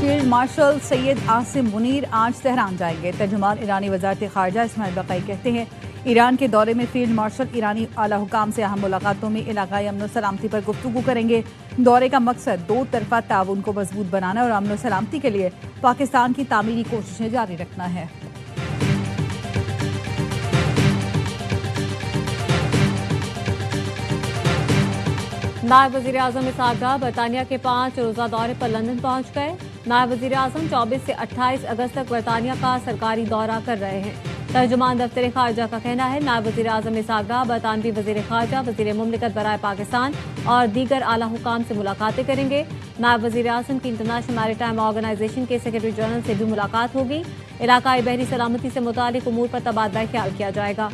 Field marshal Syed Asim Munir आज Tehran जाएंगे। तर्जुमान ईरानी वज़ारत ख़ारजा इस्माइल बक़ई कहते हैं ईरान के दौरे में फील्ड मार्शल ईरानी आला हुकाम से अहम मुलाकातों में इलाकाई अमन सलामती पर गुफ्तगू करेंगे। दौरे का मकसद दो तरफा ताउन को मजबूत बनाना और अमन सलामती के लिए पाकिस्तान की तामीरी कोशिशें जारी रखना है। नायब वज़ीर आज़म इसहाक़ डार बरतानिया के 5 रोज़ा दौरे पर लंदन पहुंच गए। नायब वज़ीर आज़म 24 से 28 अगस्त तक बरतानिया का सरकारी दौरा कर रहे हैं। तर्जुमान दफ्तर खारजा का कहना है नायब वज़ीर आज़म इसहाक़ डार बरतानवी वज़ीर खारजा, वज़ीर मुमलिकत बराए पाकिस्तान और दीगर आला हुकाम से मुलाकातें करेंगे। नायब वज़ीर आज़म की इंटरनेशनल मैरीटाइम ऑर्गेनाइजेशन के सेक्रेटरी जनरल से भी मुलाकात होगी। इलाकाई बहरी सलामती से मुतालिक उमूर पर तबादला ख्याल किया जाएगा।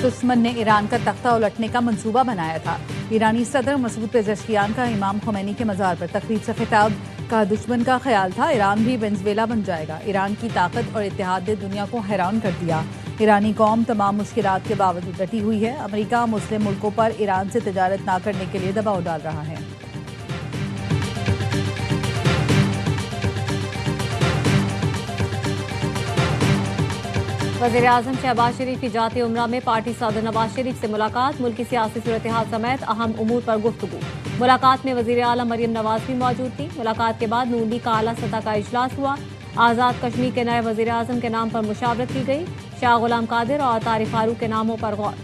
दुश्मन ने ईरान का तख्ता उलटने का मंसूबा बनाया था। ईरानी सदर मसूद पेज़ेश्कियान का इमाम ख़ुमैनी के मज़ार पर तकरीब से खिताब, का दुश्मन का ख्याल था ईरान भी वेनेज़ुएला बन जाएगा। ईरान की ताकत और इत्तेहाद ने दुनिया को हैरान कर दिया। ईरानी कौम तमाम मुश्किलात के बावजूद डटी हुई है। अमेरिका मुस्लिम मुल्कों पर ईरान से तिजारत न करने के लिए दबाव डाल रहा है। वज़ीर आज़म शहबाज शरीफ की जाती उम्रा में पार्टी सदर नवाज शरीफ से मुलाकात, मुल्की सियासी सूरत हाल समेत अहम उमूर पर गुफ्तगू। मुलाकात में वज़ीर आला मरियम नवाज भी मौजूद थी। मुलाकात के बाद नून लीग का आला सतह का इजलास हुआ। आज़ाद कश्मीर के नए वज़ीर आज़म के नाम पर मुशावरत की गई। शाह गुलाम कादिर और तारिक फारूक के नामों पर गौर।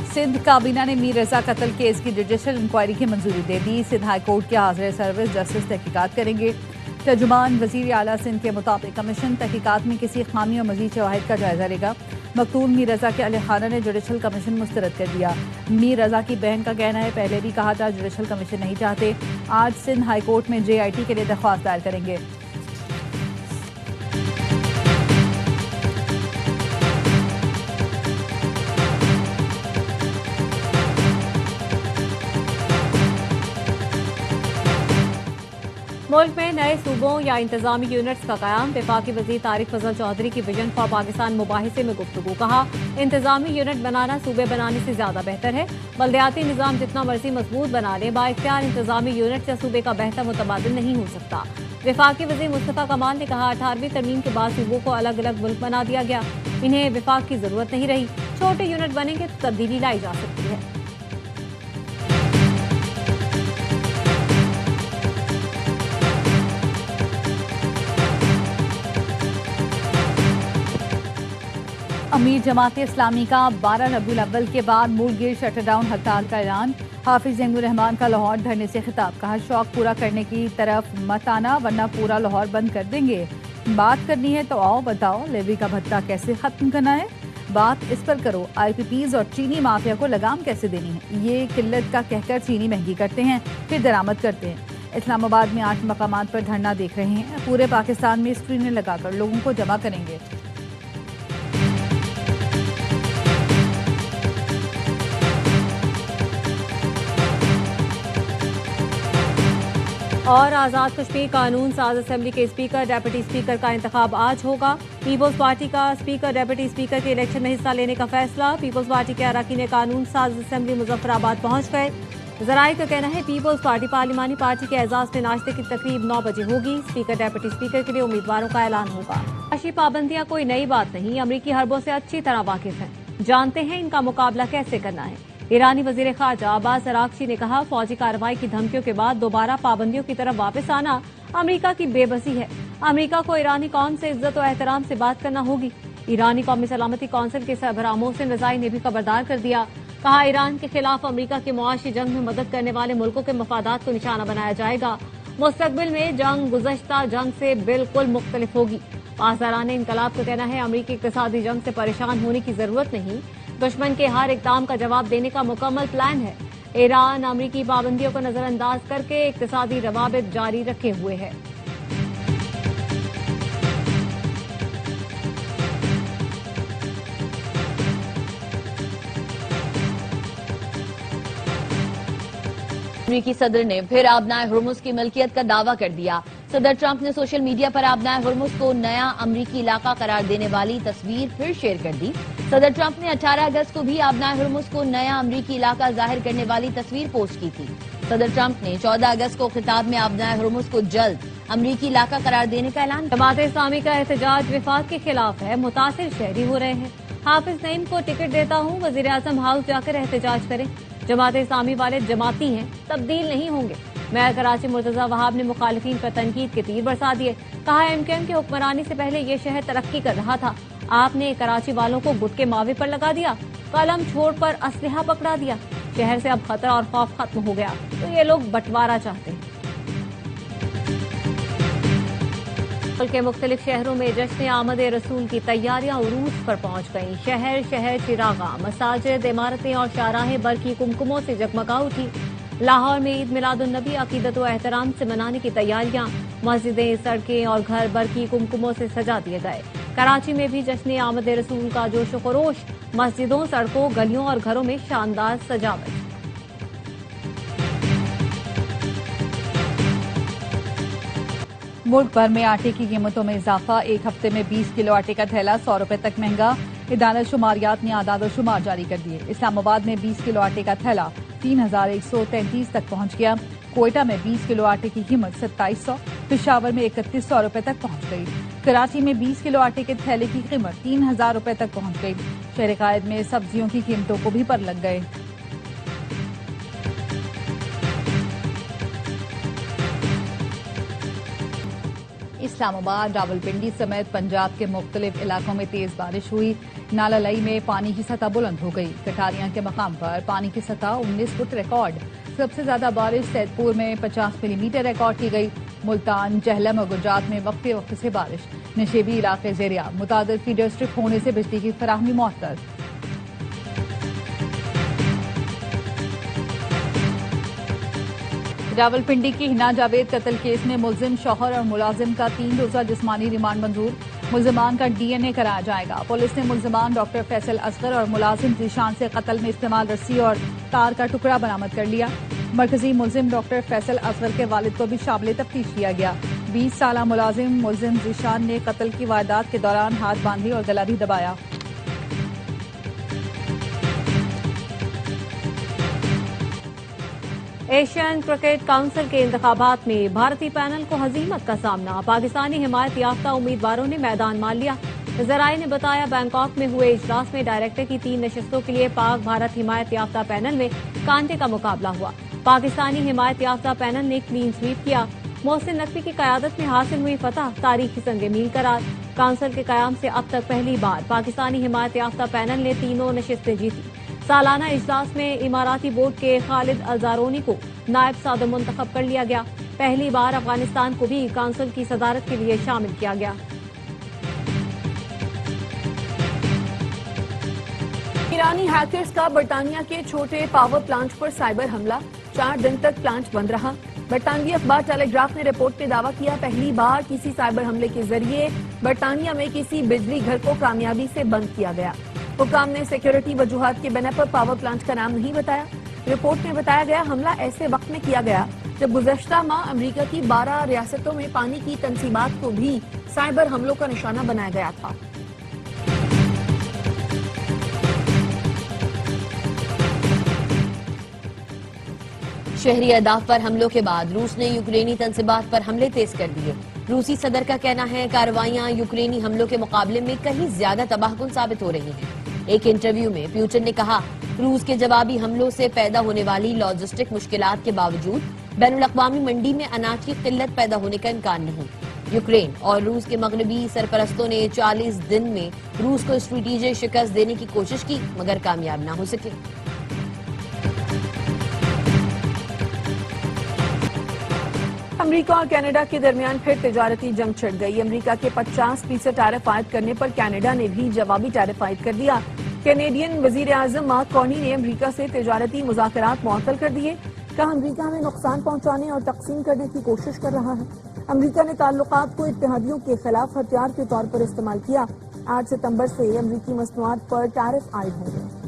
सिंध काबीना ने मीर रजा कत्ल केस की जुडिशल इंक्वायरी की मंजूरी दे दी। सिंध हाई कोर्ट के हाजिर सर्विस जस्टिस तहकीकात करेंगे। तर्जुमान वज़ीर आला सिंध के मुताबिक कमीशन तहकीकात में किसी खामी और मजीद शवाहिद का जायजा लेगा। मकतूल मीर रजा के अहल खाना ने जुडिशल कमीशन मुस्तरद कर दिया। मीर रजा की बहन का कहना है पहले भी कहा था जुडिशल कमीशन नहीं चाहते। आज सिंध हाई कोर्ट में JIT के लिए दरख्वास्त दायर करेंगे। मुल्क में नए सूबों या इंतजामी यूनिट्स का कयाम, वफाकी वज़ीर तारिक फजल चौधरी की विजन फॉर पाकिस्तान मुबाहिसे में गुफ्तगू। कहा इंतजामी यूनिट बनाना सूबे बनाने से ज्यादा बेहतर है। बल्दियाती निज़ाम जितना मर्जी मजबूत बना ले, बाइख्तियार इंतजामी यूनिट या सूबे का बेहतर मुतबादिल नहीं हो सकता। वफाकी वज़ीर मुस्तफ़ा कमाल ने कहा 18वीं तरमीम के बाद सूबों को अलग अलग मुल्क बना दिया गया। इन्हें वफाक की जरूरत नहीं रही। छोटे यूनिट बनेंगे तो तब्दीली लाई जा सकती है। अमीर जमात इस्लामी का 12 रबीउल अव्वल के बाद मुल्क शटरडाउन हड़ताल का ऐलान। हाफिज जंगुर रहमान का लाहौर धरने से खिताब, कहा शौक पूरा करने की तरफ मत आना वरना पूरा लाहौर बंद कर देंगे। बात करनी है तो आओ बताओ लेवी का भत्ता कैसे खत्म करना है, बात इस पर करो। IPPs और चीनी माफिया को लगाम कैसे देनी है। ये किल्लत का कहकर चीनी महंगी करते हैं फिर दरामद करते हैं। इस्लामाबाद में 8 मकामात पर धरना देख रहे हैं। पूरे पाकिस्तान में स्क्रीनें लगाकर लोगों को जमा करेंगे। और आज़ाद कश्मीर कानून साज असेंबली के स्पीकर डेप्यूटी स्पीकर का इंतखाब आज होगा। पीपल्स पार्टी का स्पीकर डेप्यूटी स्पीकर के इलेक्शन में हिस्सा लेने का फैसला। पीपल्स पार्टी के अरकान कानून साज असेंबली मुजफ्फराबाद पहुंच गए। जराये का कहना है पीपल्स पार्टी पार्लिमानी पार्टी के एजाज में नाश्ते की तकरीब 9 बजे होगी। स्पीकर डेप्यूटी स्पीकर के लिए उम्मीदवारों का ऐलान होगा। आशी पाबंदियां कोई नई बात नहीं, अमरीकी हरबों से अच्छी तरह वाकिफ हैं, जानते हैं इनका मुकाबला कैसे करना है। ईरानी वजीर खारजा अब्बास अरागची ने कहा फौजी कार्रवाई की धमकियों के बाद दोबारा पाबंदियों की तरफ वापस आना अमेरिका की बेबसी है। अमेरिका को ईरानी कौम से इज्जत और एहतराम से बात करना होगी। ईरानी कौमी सलामती कौंसिल के सरबराह मोहसिन रजाई ने भी खबरदार कर दिया। कहा ईरान के खिलाफ अमेरिका की मुआशी जंग में मदद करने वाले मुल्कों के मफादात को निशाना बनाया जाएगा। मुस्तकबिल में जंग गुज़श्ता जंग से बिल्कुल मुख्तलिफ होगी। पासदारान इनकलाब का कहना है अमेरिकी इक़्तिसादी जंग से परेशान होने की जरूरत नहीं, दुश्मन के हर इक़दाम का जवाब देने का मुकम्मल प्लान है। ईरान अमेरिकी पाबंदियों को नजरअंदाज करके इक़्तिसादी रवाबित जारी रखे हुए है। अमेरिकी सदर ने फिर आबनाए हुर्मुज की मिल्कियत का दावा कर दिया। सदर ट्रंप ने सोशल मीडिया पर आबनाए हुर्मुज को नया अमेरिकी इलाका करार देने वाली तस्वीर फिर शेयर कर दी। सदर ट्रंप ने 18 अगस्त को भी आबनाए हुर्मुज को नया अमेरिकी इलाका जाहिर करने वाली तस्वीर पोस्ट की थी। सदर ट्रंप ने 14 अगस्त को खिताब में आबनाए हुर्मुज को जल्द अमेरिकी इलाका करार देने का ऐलान। जमात इस्लामी का एहतजाज विफाक के खिलाफ है, मुतासिर शहरी हो रहे हैं। हाफिज नईम को टिकट देता हूँ, वजीर आजम हाउस जाकर एहतजाज करें। जमात इस्लामी वाले जमाती हैं, तब्दील नहीं होंगे। मेयर कराची मुर्तजा वहाब ने मुखालिफिन पर तनकीद के तीर बरसा दिए। कहा एमकेएम की हुक्मरानी से पहले ये शहर तरक्की कर रहा था, आपने कराची वालों को गुट के मावे पर लगा दिया, कलम छोड़ पर असलहा पकड़ा दिया। शहर से अब खतरा और खौफ खत्म हो गया, तो ये लोग बंटवारा चाहते हैं। मुल्क के मुख्तलिफ शहरों में जश्न आमद रसूल की तैयारियां उरूज पर पहुंच गईं। शहर शहर चिरागा, मसाजिद, इमारतें और शाहराहें बरकी कुमकुमों से जगमगा उठी। लाहौर में ईद मिलादुन्नबी अकीदत व एहतराम से मनाने की तैयारियां, मस्जिदें, सड़कें और घर बरकी कुमकुमों से सजा दिए गए। कराची में भी जश्न आमद रसूल का जोश व खरोश, मस्जिदों, सड़कों, गलियों और घरों में शानदार सजावट। मुल्क भर में आटे की कीमतों में इजाफा, एक हफ्ते में 20 किलो आटे का थैला 100 रुपए तक महंगा। इदारा शुमारियात ने आदाद शुमार जारी कर दिए। इस्लामाबाद में 20 किलो आटे का थैला 3133 तक पहुंच गया। कोयटा में 20 किलो आटे की कीमत 2700, पिशावर में 3100 रुपए तक पहुंच गई। कराची में 20 किलो आटे के थैले की कीमत 3000 रुपए तक पहुंच गई। शहर कायद में सब्जियों की कीमतों को भी पर लग गए। इस्लामाबाद, रावलपिंडी समेत पंजाब के मुख्तलिफ इलाकों में तेज बारिश हुई। नाला लई में पानी की सतह बुलंद हो गई। कटारियां के मकाम पर पानी की सतह 19 फुट रिकॉर्ड। सबसे ज्यादा बारिश सैदपुर में 50 मिलीमीटर रिकॉर्ड की गई। मुल्तान, जहलम और गुजरात में वक्फे वक्त से बारिश। नशेबी इलाके ज़ेरिया, मुतादिद फीडर स्ट्रिप होने से बिजली की फराहमी मुअत्तल। रावलपिंडी की हिना जावेद कत्ल केस में मुलजिम शौहर और मुलाजिम का 3 रोजा जिस्मानी रिमांड मंजूर। मुलजिमान का डीएनए कराया जाएगा। पुलिस ने मुलजिमान डॉक्टर फैसल असगर और मुलाजिम जीशान से कत्ल में इस्तेमाल रस्सी और तार का टुकड़ा बरामद कर लिया। मरकजी मुलजिम डॉक्टर फैसल असगर के वालिद को भी शामिल तफ्तीश किया गया। 20 साला मुलाजिम मुलजिम जीशान ने कत्ल की वारदात के दौरान हाथ बांधी और गला भी दबाया। एशियन क्रिकेट काउंसिल के इंतखाबात में भारतीय पैनल को हजीमत का सामना। पाकिस्तानी हिमायत याफ्ता उम्मीदवारों ने मैदान मार लिया। जराये ने बताया बैंकॉक में हुए इजलास में डायरेक्टर की 3 नशस्तों के लिए पाक भारत हिमायत याफ्ता पैनल में कांटे का मुकाबला हुआ। पाकिस्तानी हिमायत याफ्ता पैनल ने क्लीन स्वीप किया। मोहसिन नकवी की कयादत में हासिल हुई फतह तारीखी संग मील करार। काउंसिल के कयाम से अब तक पहली बार पाकिस्तानी हिमायत याफ्ता पैनल ने 3 नशिस्तें जीती। सालाना इजलास में इमाराती बोर्ड के खालिद अलजारोनी को नायब सदर मुंतखब कर लिया गया। पहली बार अफगानिस्तान को भी काउंसिल की सदारत के लिए शामिल किया गया। ईरानी हैकर्स का बरतानिया के छोटे पावर प्लांट पर साइबर हमला, 4 दिन तक प्लांट बंद रहा। बरतानवी अखबार टेलीग्राफ ने रिपोर्ट में दावा किया, पहली बार किसी साइबर हमले के जरिए बरतानिया में किसी बिजली घर को कामयाबी से बंद किया गया। हुकाम ने सिक्योरिटी वजूहात के बिना पर पावर प्लांट का नाम नहीं बताया। रिपोर्ट में बताया गया हमला ऐसे वक्त में किया गया जब गुज़श्ता माह अमेरिका की 12 रियासतों में पानी की तंसीबात को भी साइबर हमलों का निशाना बनाया गया था। शहरी अहदाफ पर हमलों के बाद रूस ने यूक्रेनी तंसीबात पर हमले तेज कर दिए। रूसी सदर का कहना है कार्रवाइयां यूक्रेनी हमलों के मुकाबले में कहीं ज्यादा तबाहकुन साबित हो रही हैं। एक इंटरव्यू में पुतिन ने कहा, रूस के जवाबी हमलों से पैदा होने वाली लॉजिस्टिक मुश्किलात के बावजूद बैनुल-अक़वामी मंडी में अनाज की किल्लत पैदा होने का इम्कान नहीं। यूक्रेन और रूस के मगरबी सरपरस्तों ने 40 दिन में रूस को स्ट्रेटेजिक शिकस्त देने की कोशिश की, मगर कामयाब न हो सके। अमेरिका और कनाडा के दरमियान फिर तिजारती जंग छिड़ गई। अमेरिका के 50% टैरिफ आयद करने पर कनाडा ने भी जवाबी टैरिफ आयद कर दिया। कैनेडियन वजीर आजम मार्क कार्नी ने अमेरिका से तिजारती मुज़ाकरात मुअत्तल कर दिए। कहा, अमेरिका हमें नुकसान पहुंचाने और तकसीम करने की कोशिश कर रहा है। अमेरिका ने ताल्लुकात को इत्तेहादियों के खिलाफ हथियार के तौर पर इस्तेमाल किया। 8 सितंबर से अमेरिकी मसनूआत पर टैरिफ आयद होंगे।